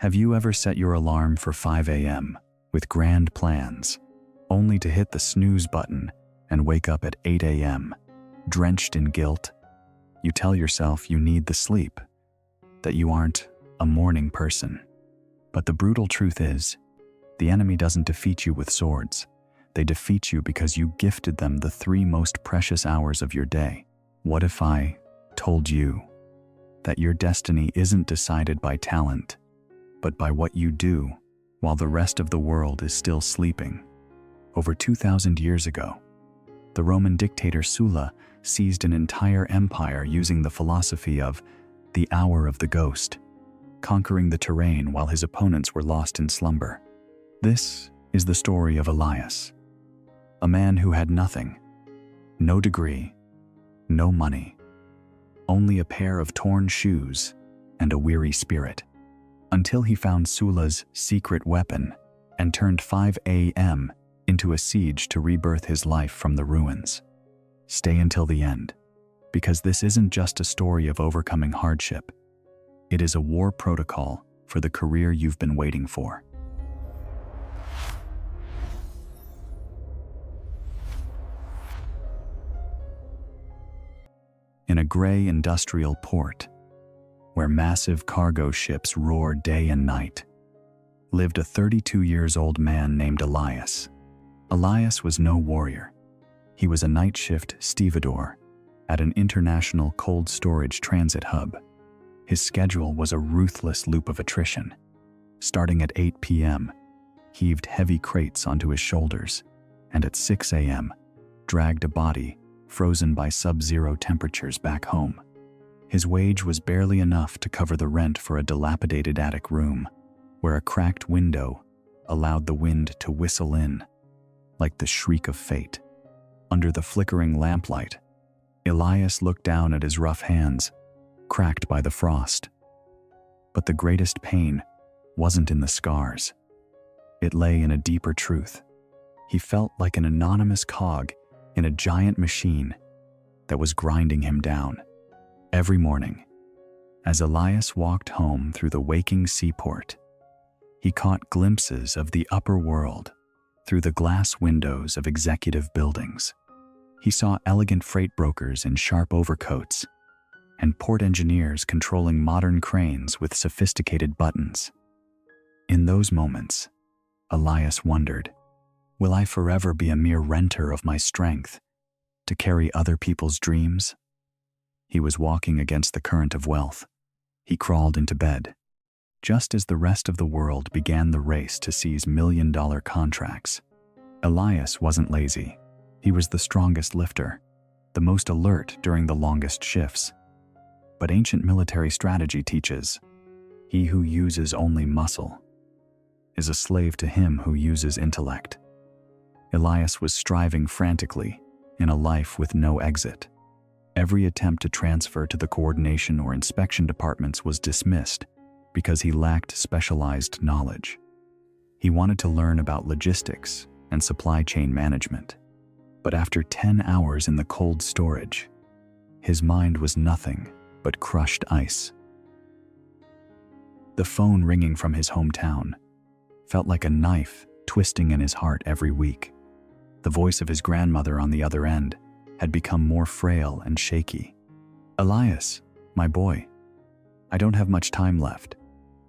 Have you ever set your alarm for 5 a.m. with grand plans, only to hit the snooze button and wake up at 8 a.m., drenched in guilt? You tell yourself you need the sleep, that you aren't a morning person. But the brutal truth is, the enemy doesn't defeat you with swords. They defeat you because you gifted them the 3 most precious hours of your day. What if I told you that your destiny isn't decided by talent, but by what you do while the rest of the world is still sleeping? Over 2,000 years ago, the Roman dictator Sulla seized an entire empire using the philosophy of the hour of the ghost, conquering the terrain while his opponents were lost in slumber. This is the story of Elias, a man who had nothing, no degree, no money, only a pair of torn shoes and a weary spirit, until he found Sulla's secret weapon and turned 5 a.m. into a siege to rebirth his life from the ruins. Stay until the end, because this isn't just a story of overcoming hardship. It is a war protocol for the career you've been waiting for. In a gray industrial port, where massive cargo ships roar day and night, lived a 32-year-old man named Elias. Elias was no warrior. He was a night shift stevedore at an international cold storage transit hub. His schedule was a ruthless loop of attrition. Starting at 8 p.m., heaved heavy crates onto his shoulders, and at 6 a.m., dragged a body frozen by sub-zero temperatures back home. His wage was barely enough to cover the rent for a dilapidated attic room, where a cracked window allowed the wind to whistle in, like the shriek of fate. Under the flickering lamplight, Elias looked down at his rough hands, cracked by the frost. But the greatest pain wasn't in the scars. It lay in a deeper truth. He felt like an anonymous cog in a giant machine that was grinding him down. Every morning, as Elias walked home through the waking seaport, he caught glimpses of the upper world through the glass windows of executive buildings. He saw elegant freight brokers in sharp overcoats and port engineers controlling modern cranes with sophisticated buttons. In those moments, Elias wondered, will I forever be a mere renter of my strength to carry other people's dreams? He was walking against the current of wealth. He crawled into bed, just as the rest of the world began the race to seize million-dollar contracts. Elias wasn't lazy. He was the strongest lifter, the most alert during the longest shifts. But ancient military strategy teaches, he who uses only muscle is a slave to him who uses intellect. Elias was striving frantically in a life with no exit. Every attempt to transfer to the coordination or inspection departments was dismissed because he lacked specialized knowledge. He wanted to learn about logistics and supply chain management. But after 10 hours in the cold storage, his mind was nothing but crushed ice. The phone ringing from his hometown felt like a knife twisting in his heart every week. The voice of his grandmother on the other end had become more frail and shaky. Elias, my boy, I don't have much time left.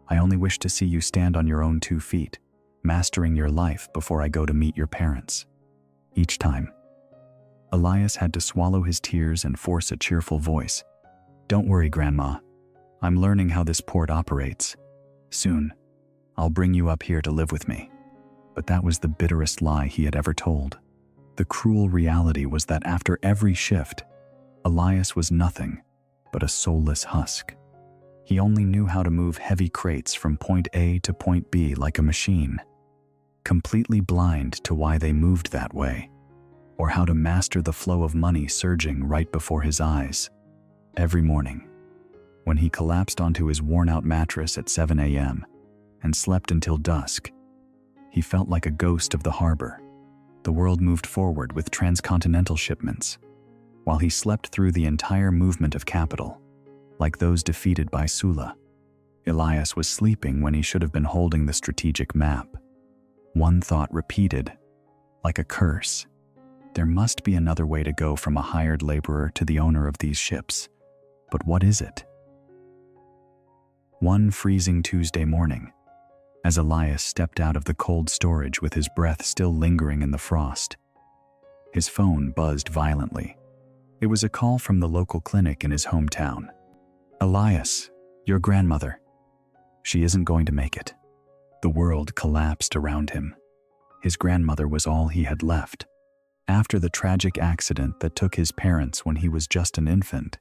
I only wish to see you stand on your own 2 feet, mastering your life before I go to meet your parents. Each time, Elias had to swallow his tears and force a cheerful voice. Don't worry, Grandma. I'm learning how this port operates. Soon, I'll bring you up here to live with me. But that was the bitterest lie he had ever told. The cruel reality was that after every shift, Elias was nothing but a soulless husk. He only knew how to move heavy crates from point A to point B like a machine, completely blind to why they moved that way, or how to master the flow of money surging right before his eyes. Every morning, when he collapsed onto his worn-out mattress at 7 a.m. and slept until dusk, he felt like a ghost of the harbor. The world moved forward with transcontinental shipments, while he slept through the entire movement of capital, like those defeated by Sulla. Elias was sleeping when he should have been holding the strategic map. One thought repeated, like a curse. There must be another way to go from a hired laborer to the owner of these ships. But what is it? One freezing Tuesday morning, as Elias stepped out of the cold storage with his breath still lingering in the frost, his phone buzzed violently. It was a call from the local clinic in his hometown. "Elias, your grandmother. She isn't going to make it." The world collapsed around him. His grandmother was all he had left. After the tragic accident that took his parents when he was just an infant,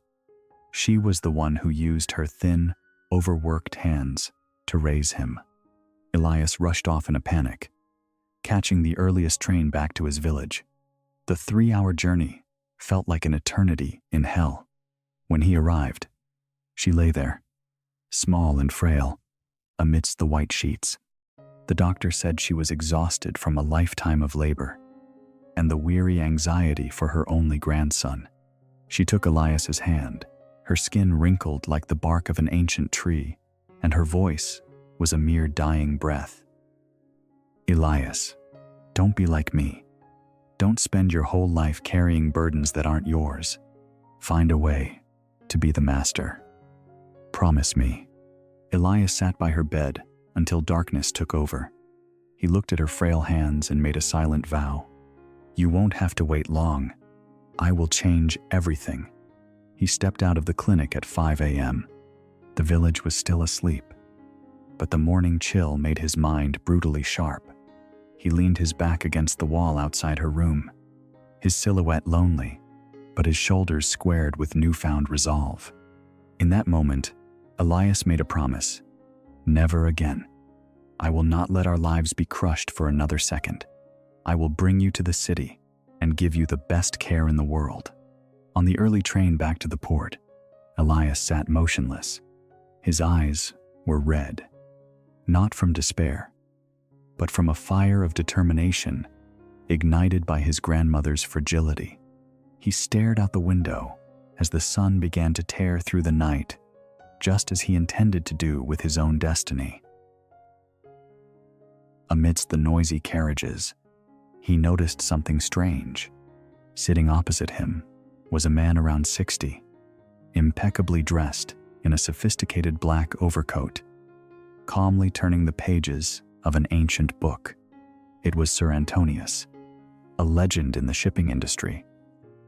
she was the one who used her thin, overworked hands to raise him. Elias rushed off in a panic, catching the earliest train back to his village. The 3-hour journey felt like an eternity in hell. When he arrived, she lay there, small and frail, amidst the white sheets. The doctor said she was exhausted from a lifetime of labor and the weary anxiety for her only grandson. She took Elias's hand, her skin wrinkled like the bark of an ancient tree, and her voice was a mere dying breath. "Elias, don't be like me. Don't spend your whole life carrying burdens that aren't yours. Find a way to be the master. Promise me." Elias sat by her bed until darkness took over. He looked at her frail hands and made a silent vow. "You won't have to wait long. I will change everything." He stepped out of the clinic at 5 a.m. The village was still asleep, but the morning chill made his mind brutally sharp. He leaned his back against the wall outside her room, his silhouette lonely, but his shoulders squared with newfound resolve. In that moment, Elias made a promise. "Never again. I will not let our lives be crushed for another second. I will bring you to the city and give you the best care in the world." On the early train back to the port, Elias sat motionless. His eyes were red, not from despair, but from a fire of determination ignited by his grandmother's fragility. He stared out the window as the sun began to tear through the night, just as he intended to do with his own destiny. Amidst the noisy carriages, he noticed something strange. Sitting opposite him was a man around 60, impeccably dressed in a sophisticated black overcoat, calmly turning the pages of an ancient book. It was Sir Antonius, a legend in the shipping industry,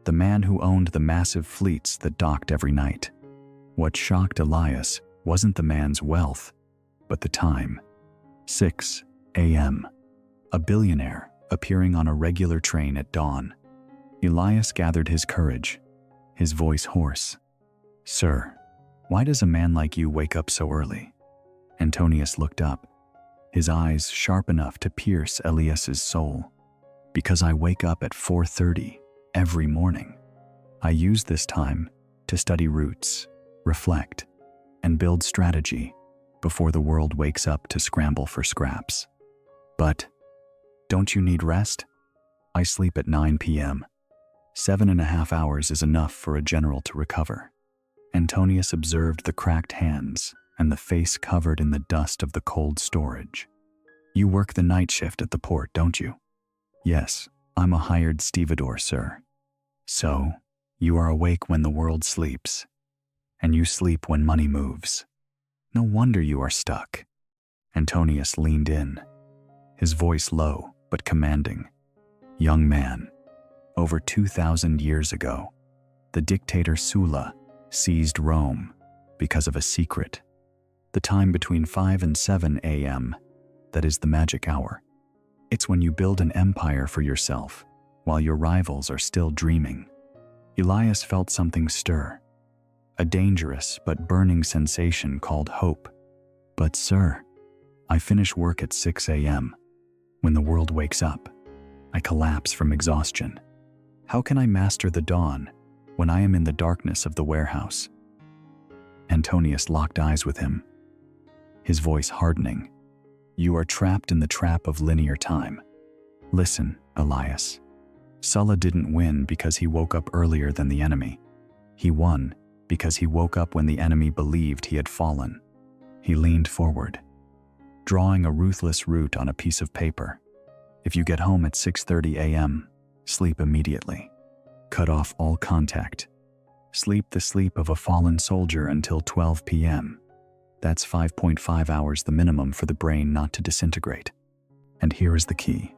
the man who owned the massive fleets that docked every night. What shocked Elias wasn't the man's wealth, but the time. 6 a.m. A billionaire appearing on a regular train at dawn. Elias gathered his courage, his voice hoarse. "Sir, why does a man like you wake up so early?" Antonius looked up, his eyes sharp enough to pierce Elias's soul. "Because I wake up at 4:30 every morning. I use this time to study roots, reflect, and build strategy before the world wakes up to scramble for scraps." "But don't you need rest?" "I sleep at 9 p.m. 7.5 hours is enough for a general to recover." Antonius observed the cracked hands and the face covered in the dust of the cold storage. "You work the night shift at the port, don't you?" "Yes, I'm a hired stevedore, sir." "So, you are awake when the world sleeps, and you sleep when money moves. No wonder you are stuck." Antonius leaned in, his voice low but commanding. "Young man, over 2,000 years ago, the dictator Sulla seized Rome because of a secret. The time between 5 and 7 a.m., that is the magic hour. It's when you build an empire for yourself while your rivals are still dreaming." Elias felt something stir, a dangerous but burning sensation called hope. "But sir, I finish work at 6 a.m. When the world wakes up, I collapse from exhaustion. How can I master the dawn when I am in the darkness of the warehouse?" Antonius locked eyes with him, his voice hardening. "You are trapped in the trap of linear time. Listen, Elias. Sulla didn't win because he woke up earlier than the enemy. He won because he woke up when the enemy believed he had fallen. He leaned forward, drawing a ruthless route on a piece of paper. If you get home at 6:30 a.m., sleep immediately. Cut off all contact. Sleep the sleep of a fallen soldier until 12 p.m. That's 5.5 hours the minimum for the brain not to disintegrate. And here is the key.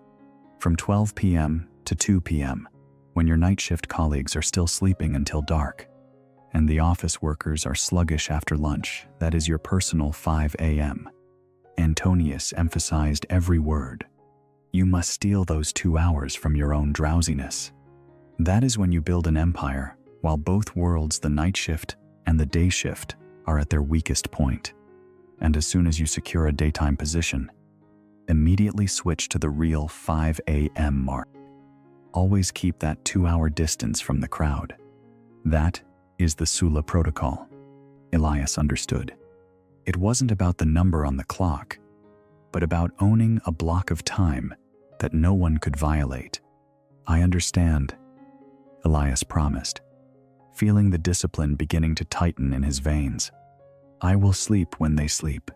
From 12 p.m. to 2 p.m., when your night shift colleagues are still sleeping until dark, and the office workers are sluggish after lunch, that is your personal 5 a.m. Antonius emphasized every word. You must steal those 2 hours from your own drowsiness. That is when you build an empire, while both worlds, the night shift and the day shift, are at their weakest point. And as soon as you secure a daytime position, immediately switch to the real 5 a.m. mark. Always keep that 2-hour distance from the crowd. That is the Sulla protocol. Elias understood. It wasn't about the number on the clock, but about owning a block of time that no one could violate. I understand, Elias promised, feeling the discipline beginning to tighten in his veins. I will sleep when they sleep,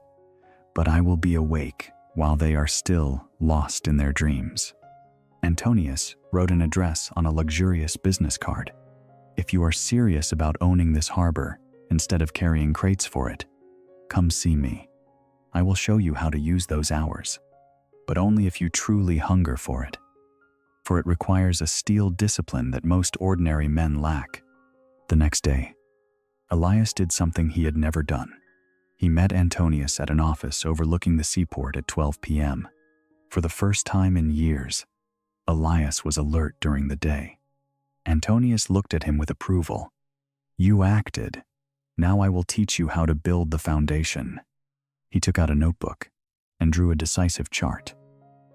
but I will be awake while they are still lost in their dreams. Antonius wrote an address on a luxurious business card. If you are serious about owning this harbor instead of carrying crates for it, come see me. I will show you how to use those hours, but only if you truly hunger for it. For it requires a steel discipline that most ordinary men lack. The next day, Elias did something he had never done. He met Antonius at an office overlooking the seaport at 12 p.m. For the first time in years, Elias was alert during the day. Antonius looked at him with approval. You acted. Now I will teach you how to build the foundation. He took out a notebook and drew a decisive chart.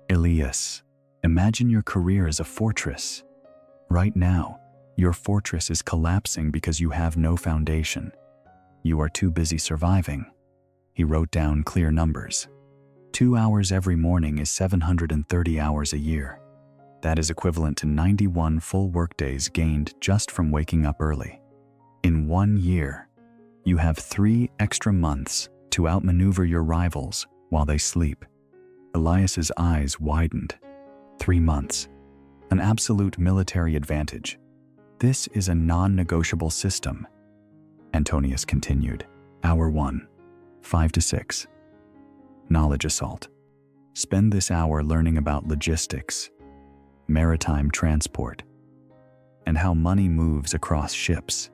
Elias, imagine your career as a fortress. Right now, your fortress is collapsing because you have no foundation. You are too busy surviving. He wrote down clear numbers. 2 hours every morning is 730 hours a year. That is equivalent to 91 full workdays gained just from waking up early. In 1 year, you have 3 extra months to outmaneuver your rivals while they sleep. Elias's eyes widened. 3 months. An absolute military advantage. This is a non-negotiable system. Antonius continued. Hour 1, 5 to 6. Knowledge assault. Spend this hour learning about logistics, maritime transport, and how money moves across ships.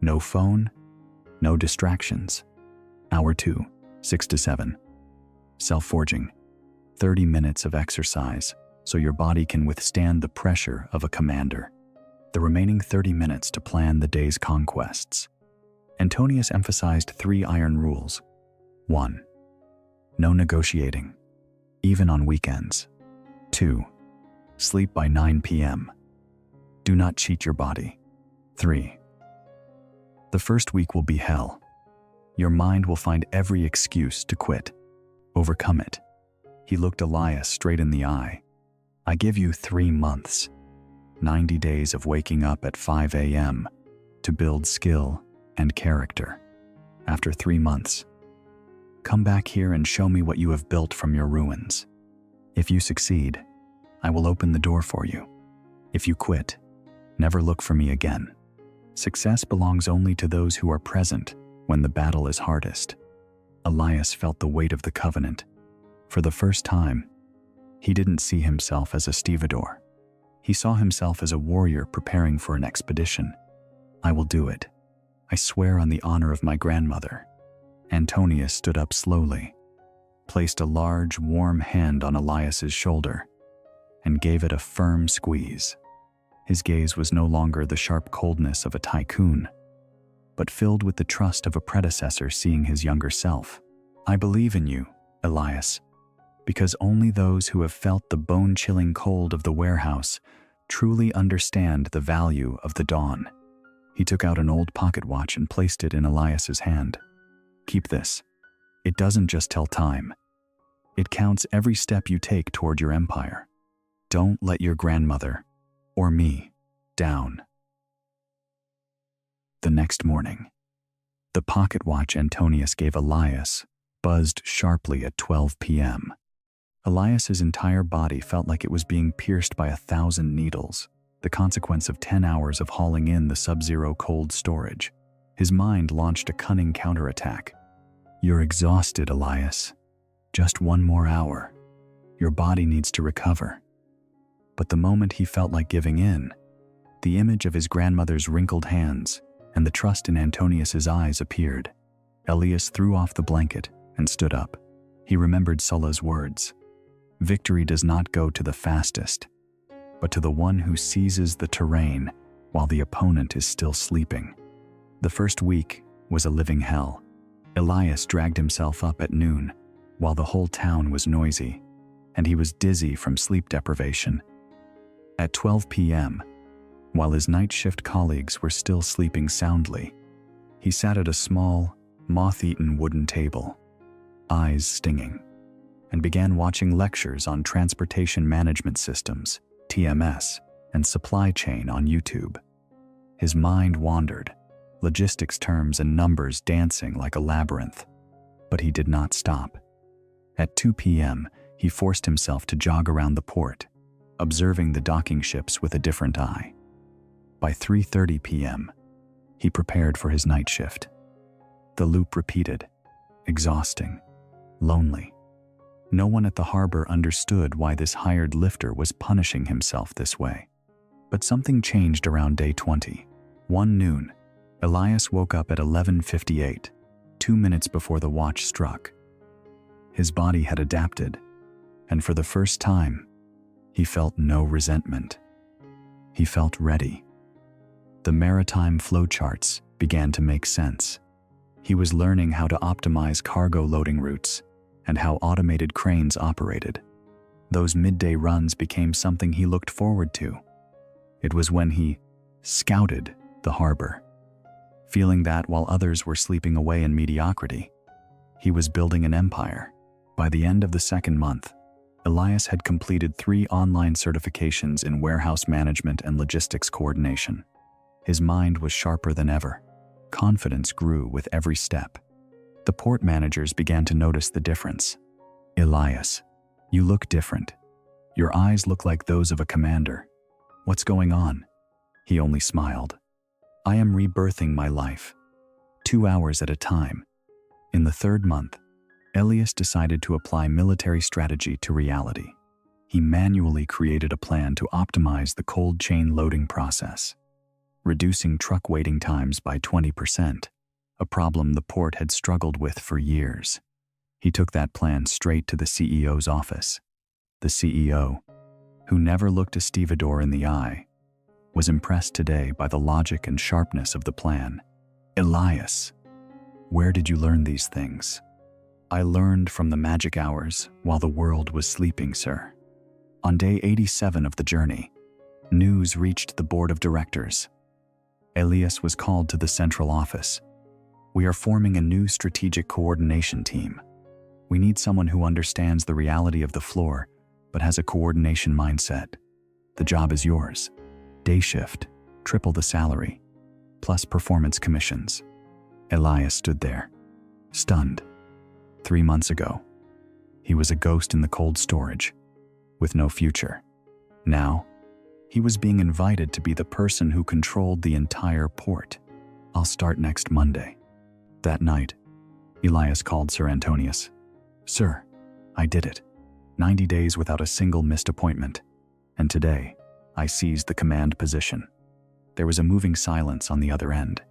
No phone, no distractions. Hour 2, 6 to 7. Self-forging. 30 minutes of exercise so your body can withstand the pressure of a commander. The remaining 30 minutes to plan the day's conquests. Antonius emphasized 3 iron rules. 1. No negotiating, even on weekends. 2. Sleep by 9 p.m. Do not cheat your body. 3. The first week will be hell. Your mind will find every excuse to quit. Overcome it. He looked Elias straight in the eye. I give you 3 months. 90 days of waking up at 5 a.m. to build skill and character. After 3 months, come back here and show me what you have built from your ruins. If you succeed, I will open the door for you. If you quit, never look for me again. Success belongs only to those who are present when the battle is hardest. Elias felt the weight of the covenant. For the first time, he didn't see himself as a stevedore. He saw himself as a warrior preparing for an expedition. I will do it. I swear on the honor of my grandmother. Antonius stood up slowly, placed a large, warm hand on Elias's shoulder, and gave it a firm squeeze. His gaze was no longer the sharp coldness of a tycoon, but filled with the trust of a predecessor seeing his younger self. I believe in you, Elias, because only those who have felt the bone-chilling cold of the warehouse truly understand the value of the dawn. He took out an old pocket watch and placed it in Elias's hand. Keep this. It doesn't just tell time. It counts every step you take toward your empire. Don't let your grandmother, or me, down. The next morning, the pocket watch Antonius gave Elias buzzed sharply at 12 p.m. Elias's entire body felt like it was being pierced by 1,000 needles, the consequence of 10 hours of hauling in the sub-zero cold storage. His mind launched a cunning counterattack. "You're exhausted, Elias. Just one more hour. Your body needs to recover." But the moment he felt like giving in, the image of his grandmother's wrinkled hands and the trust in Antonius's eyes appeared. Elias threw off the blanket and stood up. He remembered Sulla's words. Victory does not go to the fastest, but to the one who seizes the terrain while the opponent is still sleeping. The first week was a living hell. Elias dragged himself up at noon while the whole town was noisy, and he was dizzy from sleep deprivation. At 12 p.m., while his night shift colleagues were still sleeping soundly, he sat at a small, moth-eaten wooden table, eyes stinging, and began watching lectures on transportation management systems, TMS, and supply chain on YouTube. His mind wandered, logistics terms and numbers dancing like a labyrinth. But he did not stop. At 2 p.m., he forced himself to jog around the port, observing the docking ships with a different eye. By 3:30 p.m., he prepared for his night shift. The loop repeated, exhausting, lonely. No one at the harbor understood why this hired lifter was punishing himself this way. But something changed around day 20. One noon, Elias woke up at 11:58, 2 minutes before the watch struck. His body had adapted, and for the first time, he felt no resentment. He felt ready. The maritime flowcharts began to make sense. He was learning how to optimize cargo loading routes and how automated cranes operated. Those midday runs became something he looked forward to. It was when he scouted the harbor, feeling that while others were sleeping away in mediocrity, he was building an empire. By the end of the second month, Elias had completed 3 online certifications in warehouse management and logistics coordination. His mind was sharper than ever. Confidence grew with every step. The port managers began to notice the difference. "Elias, you look different. Your eyes look like those of a commander. What's going on?" He only smiled. "I am rebirthing my life, 2 hours at a time." In the 3rd month, Elias decided to apply military strategy to reality. He manually created a plan to optimize the cold chain loading process, reducing truck waiting times by 20%, a problem the port had struggled with for years. He took that plan straight to the CEO's office. The CEO, who never looked a stevedore in the eye, was impressed today by the logic and sharpness of the plan. "Elias, where did you learn these things?" "I learned from the magic hours while the world was sleeping, sir." On day 87 of the journey, news reached the board of directors. Elias was called to the central office. "We are forming a new strategic coordination team. We need someone who understands the reality of the floor, but has a coordination mindset. The job is yours. Day shift, triple the salary, plus performance commissions." Elias stood there, stunned. 3 months ago, he was a ghost in the cold storage, with no future. Now, he was being invited to be the person who controlled the entire port. "I'll start next Monday." That night, Elias called Sir Antonius. "Sir, I did it. 90 days without a single missed appointment. And today, I seized the command position." There was a moving silence on the other end.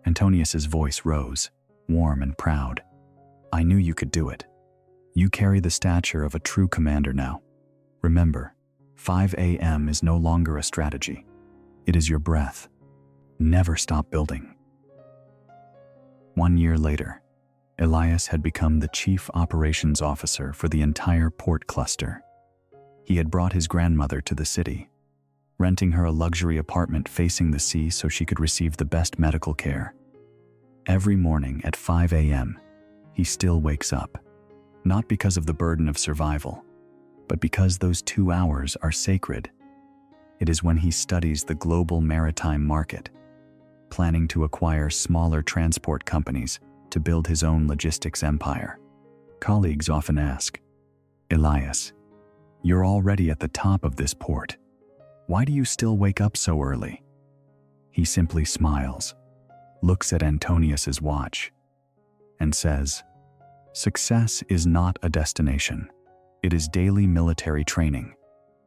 Antonius's voice rose, warm and proud. "I knew you could do it. You carry the stature of a true commander now. Remember, 5 a.m. is no longer a strategy. It is your breath. Never stop building." 1 year later, Elias had become the chief operations officer for the entire port cluster. He had brought his grandmother to the city, renting her a luxury apartment facing the sea so she could receive the best medical care. Every morning at 5 a.m., he still wakes up, not because of the burden of survival, but because those 2 hours are sacred. It is when he studies the global maritime market, planning to acquire smaller transport companies to build his own logistics empire. Colleagues often ask, "Elias, you're already at the top of this port. Why do you still wake up so early?" He simply smiles, looks at Antonius's watch, and says, "Success is not a destination. It is daily military training,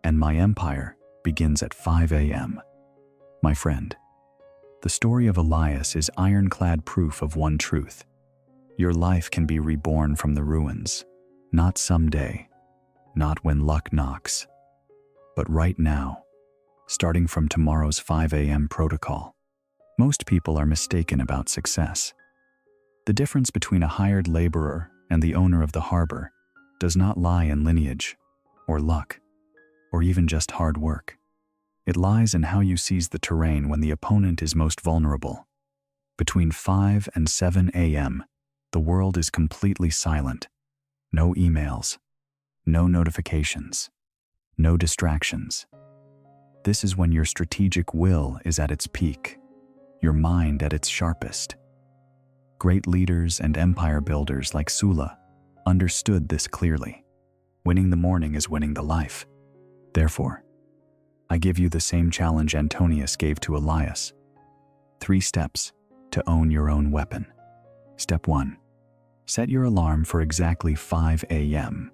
and my empire begins at 5 a.m. My friend, the story of Elias is ironclad proof of one truth. Your life can be reborn from the ruins, not someday, not when luck knocks, but right now, starting from tomorrow's 5 a.m. protocol. Most people are mistaken about success. The difference between a hired laborer and the owner of the harbor does not lie in lineage, or luck, or even just hard work. It lies in how you seize the terrain when the opponent is most vulnerable. Between 5 and 7 a.m., the world is completely silent. No emails, no notifications, no distractions. This is when your strategic will is at its peak, your mind at its sharpest. Great leaders and empire builders like Sulla understood this clearly. Winning the morning is winning the life. Therefore, I give you the same challenge Antonius gave to Elias. 3 steps to own your own weapon. Step 1. Set your alarm for exactly 5 a.m.,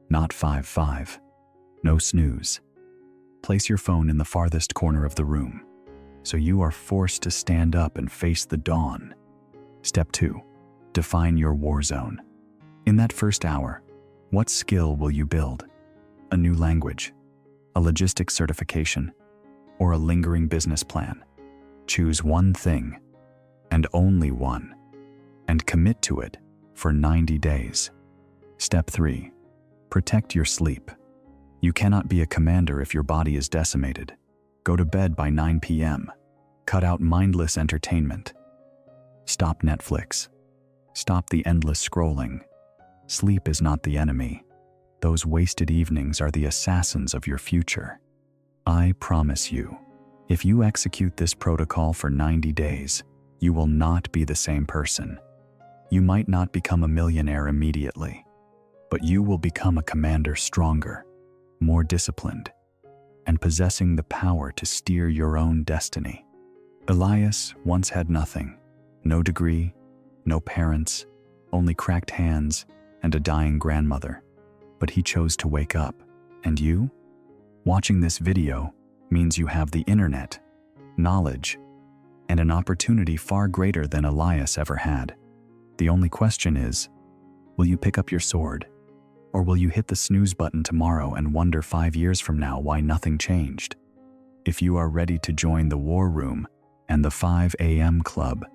not 5:05. No snooze. Place your phone in the farthest corner of the room, so you are forced to stand up and face the dawn. Step 2. Define your war zone. In that first hour, what skill will you build? A new language, a logistics certification, or a lingering business plan? Choose one thing, and only one, and commit to it for 90 days. Step 3. Protect your sleep. You cannot be a commander if your body is decimated. Go to bed by 9 p.m. Cut out mindless entertainment. Stop Netflix. Stop the endless scrolling. Sleep is not the enemy. Those wasted evenings are the assassins of your future. I promise you, if you execute this protocol for 90 days, you will not be the same person. You might not become a millionaire immediately, but you will become a commander stronger, more disciplined, and possessing the power to steer your own destiny. Elias once had nothing, no degree, no parents, only cracked hands and a dying grandmother. But he chose to wake up. And you? Watching this video means you have the internet, knowledge, and an opportunity far greater than Elias ever had. The only question is, will you pick up your sword? Or will you hit the snooze button tomorrow and wonder 5 years from now why nothing changed? If you are ready to join the war room and the 5 a.m. club,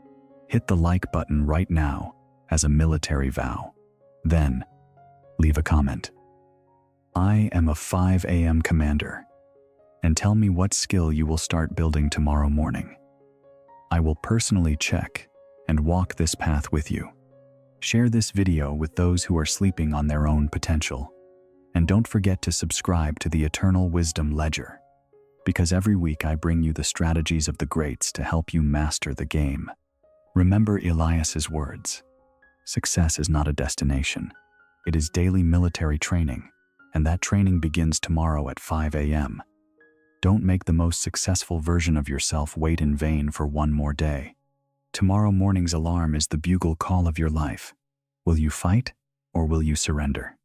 hit the like button right now as a military vow. Then, leave a comment. I am a 5 a.m. commander, and tell me what skill you will start building tomorrow morning. I will personally check and walk this path with you. Share this video with those who are sleeping on their own potential. And don't forget to subscribe to the Eternal Wisdom Ledger, because every week I bring you the strategies of the greats to help you master the game. Remember Elias's words. Success is not a destination. It is daily military training, and that training begins tomorrow at 5 a.m. Don't make the most successful version of yourself wait in vain for one more day. Tomorrow morning's alarm is the bugle call of your life. Will you fight or will you surrender?